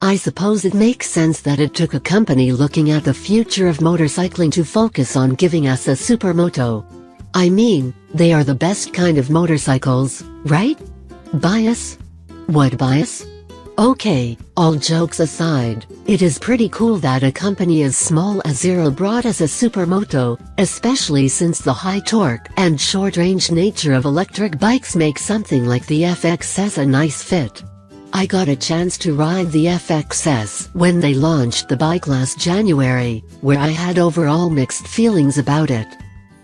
I suppose it makes sense that it took a company looking at the future of motorcycling to focus on giving us a Supermoto. I mean, they are the best kind of motorcycles, right? Bias? What bias? Okay, all jokes aside, it is pretty cool that a company as small as Zero brought us a Supermoto, especially since the high torque and short-range nature of electric bikes make something like the FXS a nice fit. I got a chance to ride the FXS when they launched the bike last January, where I had overall mixed feelings about it.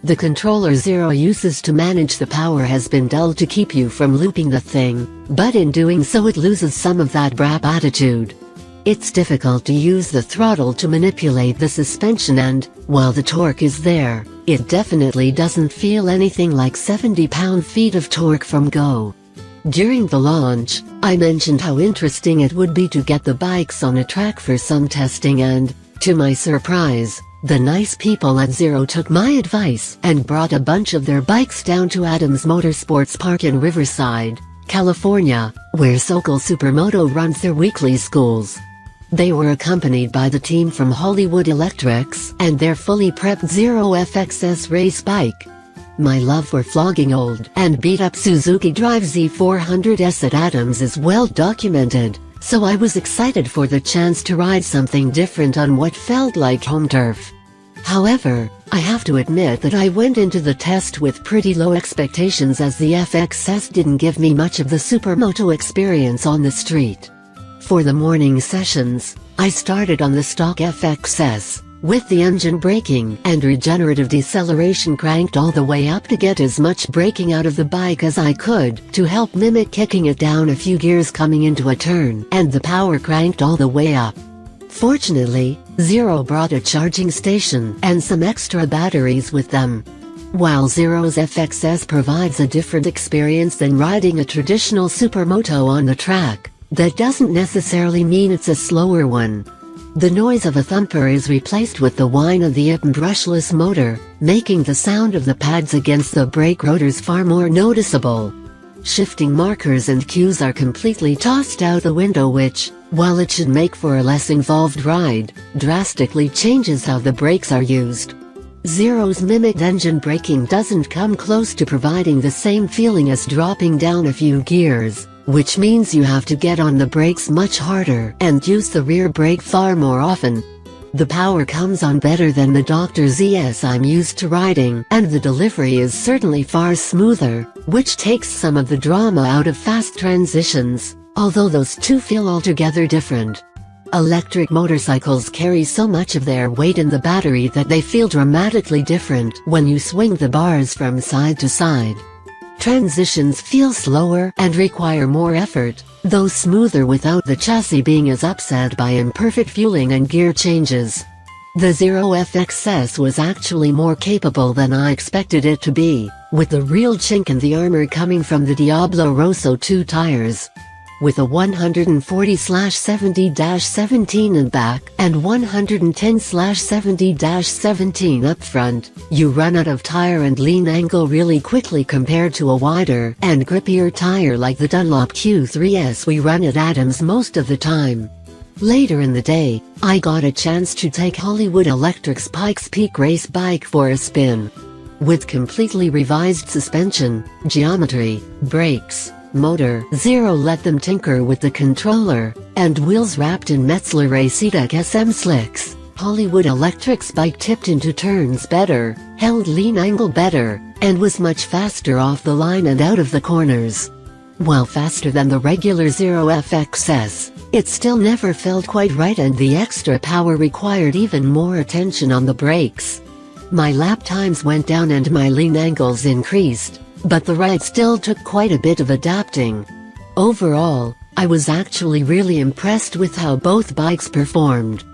The controller Zero uses to manage the power has been dull to keep you from looping the thing, but in doing so it loses some of that brap attitude. It's difficult to use the throttle to manipulate the suspension and, while the torque is there, it definitely doesn't feel anything like 70 pound-feet of torque from go. During the launch, I mentioned how interesting it would be to get the bikes on a track for some testing and, to my surprise, the nice people at Zero took my advice and brought a bunch of their bikes down to Adams Motorsports Park in Riverside, California, where FXS Supermoto runs their weekly schools. They were accompanied by the team from Hollywood Electrics and their fully prepped Zero FXS race bike. My love for flogging old and beat-up Suzuki Drive Z400S at Adams is well documented, so I was excited for the chance to ride something different on what felt like home turf. However, I have to admit that I went into the test with pretty low expectations as the FXS didn't give me much of the Supermoto experience on the street. For the morning sessions, I started on the stock FXS, with the engine braking and regenerative deceleration cranked all the way up to get as much braking out of the bike as I could to help mimic kicking it down a few gears coming into a turn, and the power cranked all the way up. Fortunately, Zero brought a charging station and some extra batteries with them. While Zero's FXS provides a different experience than riding a traditional Supermoto on the track, that doesn't necessarily mean it's a slower one. The noise of a thumper is replaced with the whine of the brushless motor, making the sound of the pads against the brake rotors far more noticeable. Shifting markers and cues are completely tossed out the window which, while it should make for a less involved ride, drastically changes how the brakes are used. Zero's mimicked engine braking doesn't come close to providing the same feeling as dropping down a few gears, which means you have to get on the brakes much harder and use the rear brake far more often. The power comes on better than the Dr. ZS I'm used to riding, and the delivery is certainly far smoother, which takes some of the drama out of fast transitions, although those two feel altogether different. Electric motorcycles carry so much of their weight in the battery that they feel dramatically different when you swing the bars from side to side. Transitions feel slower and require more effort, though smoother without the chassis being as upset by imperfect fueling and gear changes. The Zero FXS was actually more capable than I expected it to be, with the real chink in the armor coming from the Diablo Rosso 2 tires. With a 140/70-17 in back and 110/70-17 up front, you run out of tire and lean angle really quickly compared to a wider and grippier tire like the Dunlop Q3S we run at Adams most of the time. Later in the day, I got a chance to take Hollywood Electric's Pikes Peak race bike for a spin. With completely revised suspension, geometry, brakes, motor, Zero let them tinker with the controller, and wheels wrapped in Metzler Racetec SM slicks. Hollywood Electric's bike tipped into turns better, held lean angle better, and was much faster off the line and out of the corners. While faster than the regular Zero FXS, it still never felt quite right and the extra power required even more attention on the brakes. My lap times went down and my lean angles increased, but the ride still took quite a bit of adapting. Overall, I was actually really impressed with how both bikes performed.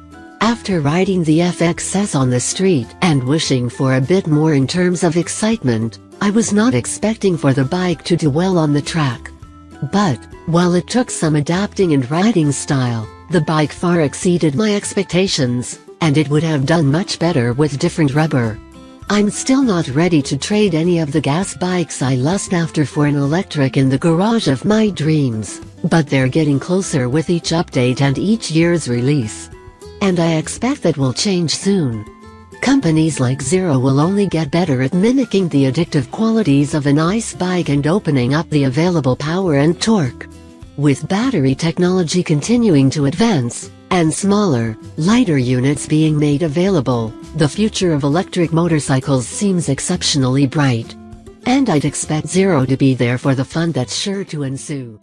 After riding the FXS on the street and wishing for a bit more in terms of excitement, I was not expecting for the bike to do well on the track. But, while it took some adapting and riding style, the bike far exceeded my expectations, and it would have done much better with different rubber. I'm still not ready to trade any of the gas bikes I lust after for an electric in the garage of my dreams, but they're getting closer with each update and each year's release. And I expect that will change soon. Companies like Zero will only get better at mimicking the addictive qualities of an ICE bike and opening up the available power and torque. With battery technology continuing to advance, and smaller, lighter units being made available, the future of electric motorcycles seems exceptionally bright. And I'd expect Zero to be there for the fun that's sure to ensue.